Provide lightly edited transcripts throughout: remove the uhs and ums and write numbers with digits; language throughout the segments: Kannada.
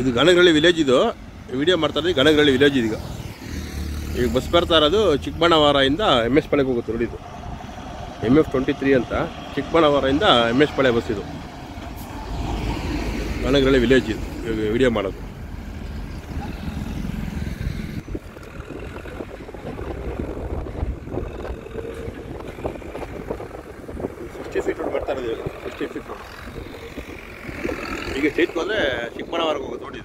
ಇದು ಗಣಗರಳ್ಳಿ ವಿಲೇಜ್. ಇದು ವಿಡಿಯೋ ಮಾಡ್ತಾ ಇದ್ದೀವಿ ಗಣಗರಳ್ಳಿ ವಿಲೇಜ್. ಈಗ ಬಸ್ ಬರ್ತಾ ಇರೋದು ಚಿಕ್ಕಬಳ್ಳಾಪುರದಿಂದ MS ಪಾಳ್ಯಕ್ಕೆ ಹೋಗುತ್ತೆ ನೋಡಿ. ಇದು MF23 ಅಂತ ಚಿಕ್ಕಬಳ್ಳಾಪುರದಿಂದ MS ಪಾಳ್ಯ ಬಸ್. ಇದು ಗಣಗರಳ್ಳಿ ವಿಲೇಜ್. ಇದು ಇವಾಗ ವಿಡಿಯೋ ಮಾಡೋದು. ಫೀಟ್ ರೋಡ್ ಬರ್ತಾ ಇರೋದು. 60 ಫೀಟ್ ರೋಡ್. ಈಗ ಸ್ಟ್ರೈಟ್ ಹೋದರೆ ಚಿಕ್ಕಬಳ್ಳಾಪುರಕ್ಕೆ ಹೋಗುತ್ತೆ ನೋಡಿ.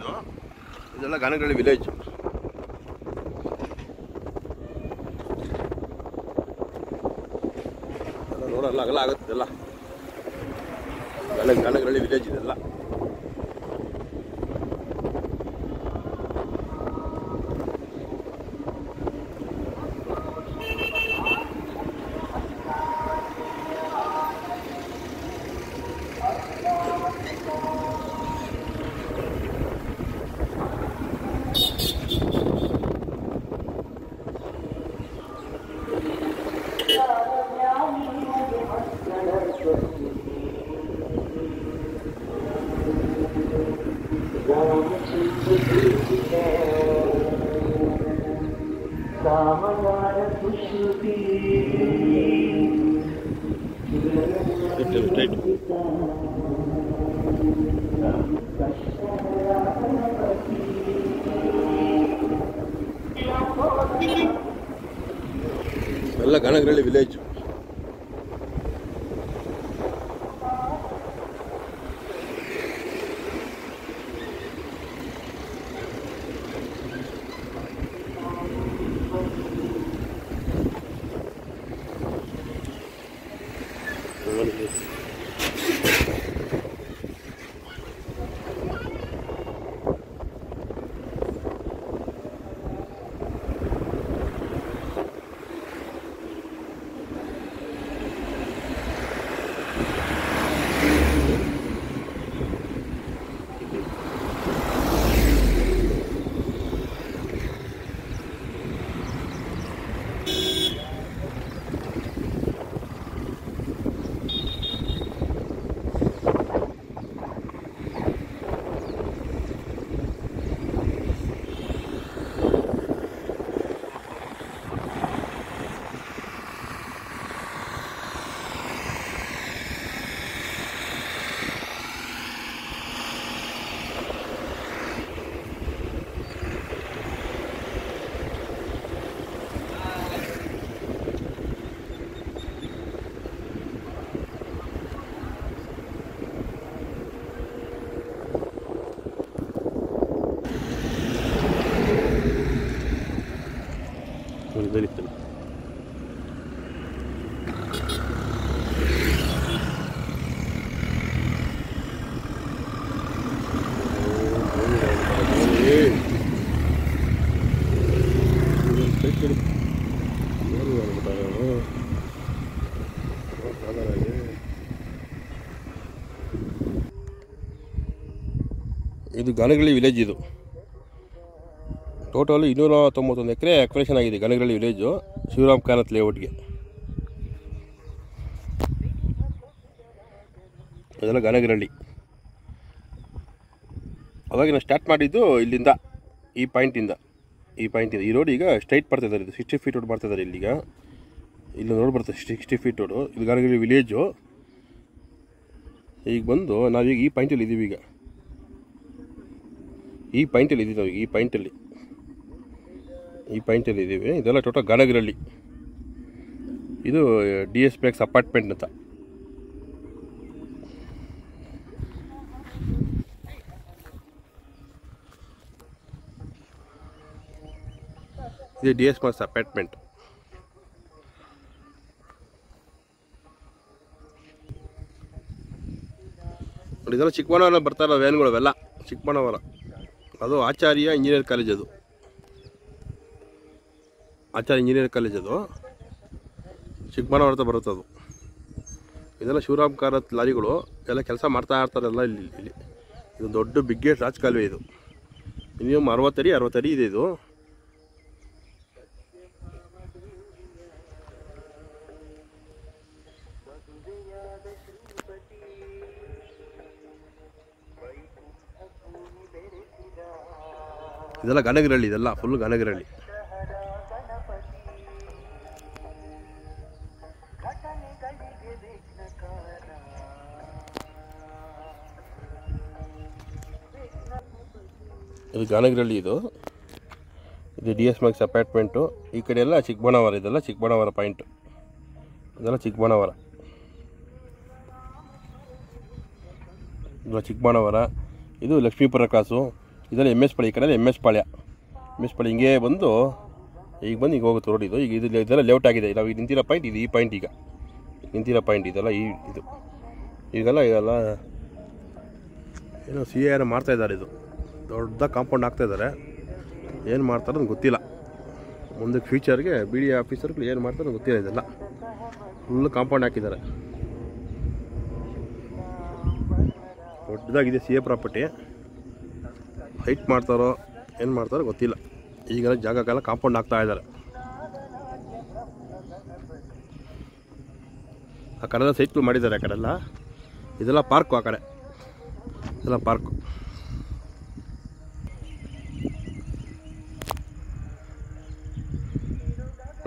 ಇದೆಲ್ಲ ಗಣಗರಳ್ಳಿ ವಿಲೇಜ್. ನೋಡಲ್ಲ ಅಗಲ ಆಗುತ್ತದೆಲ್ಲ. ಗಣಗರಳ್ಳಿ ವಿಲೇಜ್ ಇದೆಲ್ಲ. ಎಲ್ಲ ಗಣಗರಳ್ಳಿ ವಿಲೇಜ್. ಇದು ಗಣಗರಳ್ಳಿ ವಿಲೇಜ್. ಇದು ಟೋಟಲ್ 291 ಎಕರೆ ಅಕ್ವೇಷನ್ ಆಗಿದೆ ಗಣಗರಳ್ಳಿ ವಿಲೇಜು, ಶಿವರಾಮ್ ಕಾನತ್ ಲೇಔಟ್ಗೆ. ಅದೆಲ್ಲ ಗಣಗರಳ್ಳಿ. ಅವಾಗ ನಾವು ಸ್ಟಾರ್ಟ್ ಮಾಡಿದ್ದು ಇಲ್ಲಿಂದ, ಈ ಪಾಯಿಂಟಿಂದ. ಈ ರೋಡ್ ಈಗ ಸ್ಟ್ರೈಟ್ ಬರ್ತಿದ್ದಾರೆ. ಇದು 60 ಫೀಟ್ ರೋಡ್ ಬರ್ತಿದ್ದಾರೆ ಇಲ್ಲಿಗ. ಇಲ್ಲಿ ನೋಡಿ ಬರ್ತದೆ 60 ಫೀಟ್ ರೋಡು. ಇದು ಗಣಗರಳ್ಳಿ ವಿಲೇಜು. ಈಗ ಬಂದು ನಾವೀಗ ಈ ಪಾಯಿಂಟಲ್ಲಿ ಇದ್ದೀವಿ. ಈಗ ಈ ಪಾಯಿಂಟಲ್ಲಿ ಇದ್ದೀವಿ ನಾವು. ಈ ಪಾಯಿಂಟಲ್ಲಿ ಇದ್ದೀವಿ. ಇದೆಲ್ಲ ಟೋಟಲ್ ಗಣಗರಳ್ಳಿ. ಇದು DS ಮ್ಯಾಕ್ಸ್ ಅಪಾರ್ಟ್ಮೆಂಟ್ ಅಂತ. ಇದು DS ಮ್ಯಾಕ್ಸ್ ಅಪಾರ್ಟ್ಮೆಂಟ್. ಇದೆಲ್ಲ ಚಿಕ್ಕಬಳ್ಳಾಪುರ ಬರ್ತಾ ಇರೋ ವ್ಯಾನ್ಗಳು ಅವೆಲ್ಲ ಚಿಕ್ಕಬಳ್ಳಾಪುರ. ಅದು ಆಚಾರ್ಯ ಇಂಜಿನಿಯರ್ ಕಾಲೇಜ್. ಅದು ಆಚಾರ್ಯ ಇಂಜಿನಿಯರ್ ಕಾಲೇಜ್. ಅದು ಚಿಕ್ಕಬಳ್ಳಾಪುರ ಬರುತ್ತೆ. ಅದು ಇದೆಲ್ಲ ಶಿವರಾಮ್ ಕಾರತ್ ಲಾರಿಗಳು ಎಲ್ಲ ಕೆಲಸ ಮಾಡ್ತಾ ಇರ್ತಾರೆಲ್ಲ ಇಲ್ಲಿ. ಇದು ದೊಡ್ಡ ಬಿಗ್ಗೆಸ್ಟ್ ರಾಜಕಾಲುವೆ. ಇದು ಮಿನಿಮಮ್ 60 ಅಡಿ ಇದೆ. ಇದು ಇದೆಲ್ಲ ಗನಗಿರಳ್ಳಿ, ಇದೆಲ್ಲ ಫುಲ್ ಗನಗಿರಳ್ಳಿ. ಇದು ಗಾನಗಿರಳ್ಳಿ, ಇದು DS ಮ್ಯಾಕ್ಸ್ ಅಪಾರ್ಟ್ಮೆಂಟು. ಈ ಕಡೆ ಎಲ್ಲ ಚಿಕ್ಕಬಳ್ಳಾವರ, ಇದೆಲ್ಲ ಚಿಕ್ಕಬಳ್ಳಾವರ ಪಾಯಿಂಟು, ಇದೆಲ್ಲ ಚಿಕ್ಕಬಳ್ಳಾವರ. ಇದು ಚಿಕ್ಕಬಳ್ಳಾವರ, ಇದು ಲಕ್ಷ್ಮೀಪುರ ಕ್ರಾಸು, ಇದೆಲ್ಲ MS ಪಾಳ್ಯ. ಈ ಕಡೆ MS ಪಾಳ್ಯ ಹಿಂಗೆ ಬಂದು ಈಗ ಬಂದು ಈಗ ಹೋಗುತ್ತೆ ರೋಡ್ ಇದು. ಈಗ ಇದೆಲ್ಲ ಲೇಔಟ್ ಆಗಿದೆ. ನಾವು ಈಗ ನಿಂತಿರೋ ಪಾಯಿಂಟ್ ಇದು, ಈ ಪಾಯಿಂಟ್ ಈಗ ನಿಂತಿರೋ ಪಾಯಿಂಟ್ ಇದೆಲ್ಲ ಇದು ಈಗೆಲ್ಲ ಏನೋ CA ಮಾಡ್ತಾಯಿದ್ದಾರೆ. ಇದು ದೊಡ್ಡ ಕಾಂಪೌಂಡ್ ಆಗ್ತಾಯಿದ್ದಾರೆ. ಏನು ಮಾಡ್ತಾರೋ ಗೊತ್ತಿಲ್ಲ. ಮುಂದಕ್ಕೆ ಫ್ಯೂಚರ್ಗೆ BD ಆಫೀಸರ್ಗಳು ಏನು ಮಾಡ್ತಾರೋ ಗೊತ್ತಿಲ್ಲ. ಇದೆಲ್ಲ ಫುಲ್ ಕಾಂಪೌಂಡ್ ಹಾಕಿದ್ದಾರೆ. ದೊಡ್ಡದಾಗಿದೆ CA ಪ್ರಾಪರ್ಟಿ. ಹೈಟ್ ಮಾಡ್ತಾರೋ ಏನು ಮಾಡ್ತಾರೋ ಗೊತ್ತಿಲ್ಲ. ಈಗೆಲ್ಲ ಜಾಗಕ್ಕೆಲ್ಲ ಕಾಂಪೌಂಡ್ ಹಾಕ್ತಾ ಇದ್ದಾರೆ. ಆ ಕಡೆಲ್ಲ ಸೈಟ್ಗಳು ಮಾಡಿದ್ದಾರೆ. ಆ ಕಡೆಲ್ಲ ಇದೆಲ್ಲ ಪಾರ್ಕು. ಆ ಕಡೆ ಇದೆಲ್ಲ ಪಾರ್ಕು.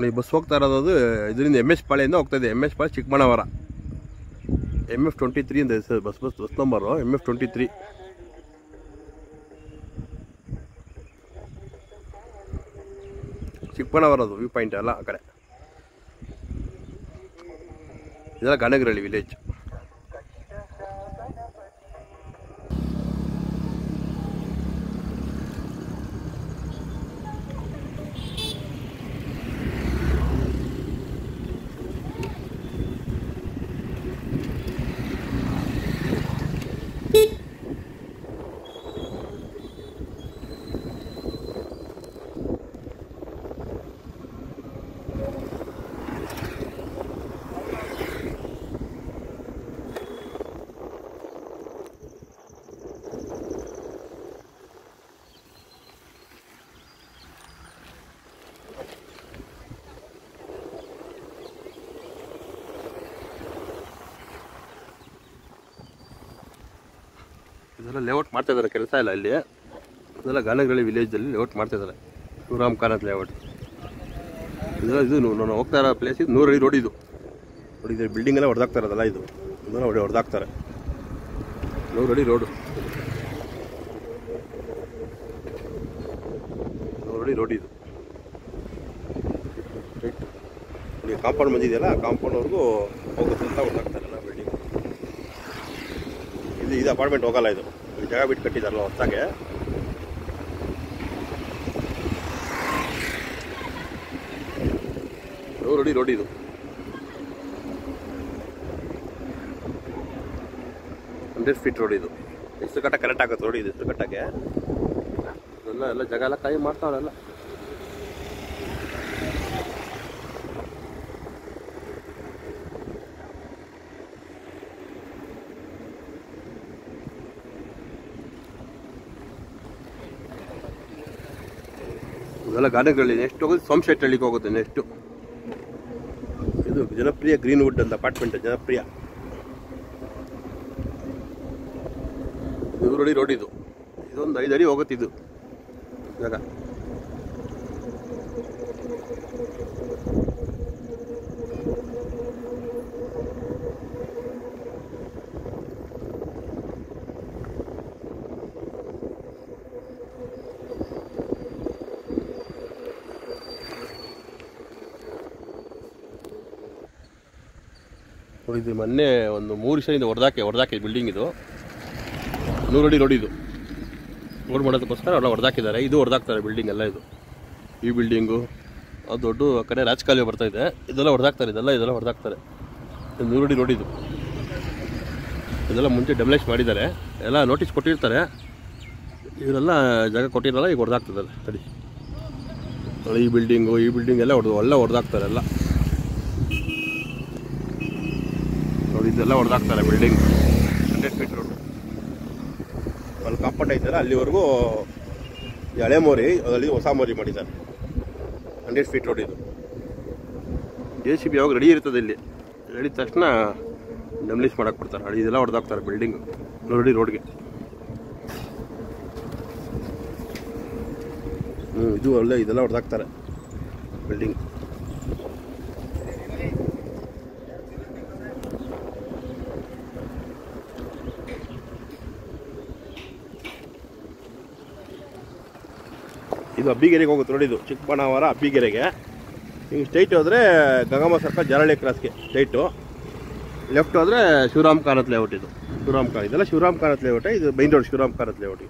ಈ ಬಸ್ ಹೋಗ್ತಾ ಇರೋದು ಇದರಿಂದ MS ಪಾಳ್ಯದಿಂದ ಹೋಗ್ತಾಯಿದೆ. MS ಪಾಳ್ಯ ಚಿಕ್ಕಬಳ್ಳಾವರ. MF23 ಅಂತ ಹೆಸರು ಬಸ್ ನಂಬರು, MF23. ಚಿಕ್ಕಬಳ್ಳಾವರ ಅದು ವ್ಯೂ ಪಾಯಿಂಟ್ ಎಲ್ಲ. ಆ ಕಡೆ ಇದೆಲ್ಲ ಗಾನಗಿರಳ್ಳಿ ವಿಲೇಜ್. ಇದೆಲ್ಲ ಲೇಔಟ್ ಮಾಡ್ತಾಯಿದ್ದಾರೆ. ಕೆಲಸ ಇಲ್ಲ ಇಲ್ಲಿ. ಇದೆಲ್ಲ ಗಾನಗಿರಳ್ಳಿ ವಿಲೇಜಲ್ಲಿ ಲೇಔಟ್ ಮಾಡ್ತಾಯಿದ್ದಾರೆ. ಶಿವರಾಮ್ ಕಾರಂತ್ ಲೇಔಟ್. ಇದೆಲ್ಲ ಇದು ನಾನು ಹೋಗ್ತಾ ಇರೋ ಪ್ಲೇಸ್. ಇದು 100 ಅಡಿ ರೋಡ್. ಇದು ನೋಡಿ, ಇದು ಬಿಲ್ಡಿಂಗ್ ಎಲ್ಲ ಹೊಡೆದಾಗ್ತಾ ಇರೋದಲ್ಲ. ಇದು ಇದೆಲ್ಲ ಹೊಡೆದಾಕ್ತಾರೆ. 100 ಅಡಿ ರೋಡು. 100 ಅಡಿ ರೋಡ್ ಇದು. ನೋಡಿ ಕಾಂಪೌಂಡ್ ಬಂದಿದೆಯಲ್ಲ, ಕಾಂಪೌಂಡ್ವರೆಗೂ ಹೋಗುತ್ತೆ ಅಂತ ಹೊಡೆದಾಕ್ತಾರಲ್ಲ ಬಿಲ್ಡಿಂಗ್. ಇದು ಅಪಾರ್ಟ್ಮೆಂಟ್ ಹೋಗಲ್ಲ. ಇದು ಜಾಗ ಬಿಟ್ಟು ಕಟ್ಟಿದಾರಲ್ಲ ಹೊಸದಾಗೆ. ರೋಡ್ ಇದು. 100 ಫೀಟ್ ರೋಡ್ ಇದು. ಎಷ್ಟು ಕಟ್ಟ ಕರೆಕ್ಟ್ ಆಗುತ್ತೆ ರೋಡ್ ಇದು. ಎಷ್ಟು ಕಟ್ಟಕ್ಕೆ ಎಲ್ಲ ಜಾಗ ಎಲ್ಲ ಕೈ ಮಾಡ್ತಾವಲ್ಲ. ಇದೆಲ್ಲ ಗಾನಗಿರಳ್ಳಿ. ನೆಕ್ಸ್ಟ್ ಹೋಗೋದು ಸೋಮಶೆಟ್ಟಹಳ್ಳಿಗೆ ಹೋಗುತ್ತೆ. ನೆಕ್ಸ್ಟು ಇದು ಜನಪ್ರಿಯ ಗ್ರೀನ್ವುಡ್ ಅಂತ ಅಪಾರ್ಟ್ಮೆಂಟ್. ಜನಪ್ರಿಯ 100 ಅಡಿ ರೋಡ್ ಇದು. ಇದೊಂದು 5 ಅಡಿ ಹೋಗುತ್ತೆ ಇದು ಜಾಗ. ಇದು ಮೊನ್ನೆ ಒಂದು 3 ವರ್ಷದಿಂದ ಹೊಡೆದಾಕಿ ಬಿಲ್ಡಿಂಗ್ ಇದು. 100 ಅಡಿ ರೋಡ್ ಇದು. ರೋಡ್ ಮಾಡೋದಕ್ಕೋಸ್ಕರ ಎಲ್ಲ ಹೊಡೆದಾಕಿದ್ದಾರೆ. ಇದು ಹೊಡೆದಾಕ್ತಾರೆ ಬಿಲ್ಡಿಂಗ್ ಎಲ್ಲ. ಇದು ಈ ಬಿಲ್ಡಿಂಗು ಅದು ದೊಡ್ಡ ಆ ಕಡೆ ರಾಜಕಾಲುವೆ ಬರ್ತಾಯಿದೆ. ಇದೆಲ್ಲ ಹೊಡೆದಾಕ್ತಾರೆ. ಇದೆಲ್ಲ ಹೊಡೆದಾಕ್ತಾರೆ. 100 ಅಡಿ ರೋಡ್ ಇದು. ಇದೆಲ್ಲ ಮುಂಚೆ ಡೆಮೊಲಿಷ್ ಮಾಡಿದ್ದಾರೆ. ಎಲ್ಲ ನೋಟಿಸ್ ಕೊಟ್ಟಿರ್ತಾರೆ. ಇವರೆಲ್ಲ ಜಾಗ ಕೊಟ್ಟಿರಲ್ಲ. ಈಗ ಹೊಡೆದಾಕ್ತಿದ್ದಾರೆ. ಸರಿ, ಈ ಬಿಲ್ಡಿಂಗ್ ಎಲ್ಲ ಹೊಡೆದಾಕ್ತಾರೆ ಎಲ್ಲ. ನೋಡಿ, ಇದೆಲ್ಲ ಹೊಡೆದಾಕ್ತಾರೆ ಬಿಲ್ಡಿಂಗ್. 100 feet road. ಅಲ್ಲಿ ಕಾಂಪೌಂಡ್ ಐತಲ್ಲ, ಅಲ್ಲಿವರೆಗೂ ಹಳೆ ಮೋರಿ, ಅದರಲ್ಲಿ ಹೊಸ ಮೋರಿ ಮಾಡಿದ್ದಾರೆ. 100 ಫೀಟ್ ರೋಡ್ ಇದು. JCB ಯಾವಾಗ ರೆಡಿ ಇರ್ತದೆ ಇಲ್ಲಿ. ರೆಡಿ ತಕ್ಷಣ ಡೆಮೊಲಿಷ್ ಮಾಡಕ್ಕೆ ಕೊಡ್ತಾರೆ. ಇದೆಲ್ಲ ಹೊಡೆದಾಕ್ತಾರೆ ಬಿಲ್ಡಿಂಗ್ 100 ಅಡಿ ರೋಡ್ಗೆ. ಇದು ಒಳ್ಳೆ ಇದೆಲ್ಲ ಹೊಡೆದಾಕ್ತಾರೆ ಬಿಲ್ಡಿಂಗ್. ಇದು ಅಬ್ಬಿಗೆರೆಗೆ ಹೋಗುತ್ತೆ ನೋಡಿ. ಇದು ಚಿಕ್ಕಬಳ್ಳಾಪುರ ಅಬ್ಬಿಗೆರೆಗೆ ಹಿಂಗೆ ಸ್ಟ್ರೈಟ್ ಹೋದರೆ ಗಂಗಮ್ಮ ಸರ್ಕಲ್ ಜರಳಿ ಕ್ರಾಸ್ಗೆ ಸ್ಟ್ರೈಟು. ಲೆಫ್ಟ್ ಹೋದರೆ ಶಿವರಾಮ್ ಕಾರತ್ ಲೇಔಟ್. ಇದು ಶಿವರಾಮ್ ಕಾರತ್ ಇದೆಲ್ಲ ಶಿವರಾಮ್ ಕಾರತ್ ಲೇಔಟ್. ಇದು ಮೈನ್ ರೋಡ್ ಶಿವರಾಮ್ ಕಾರತ್ ಲೇಔಟ್.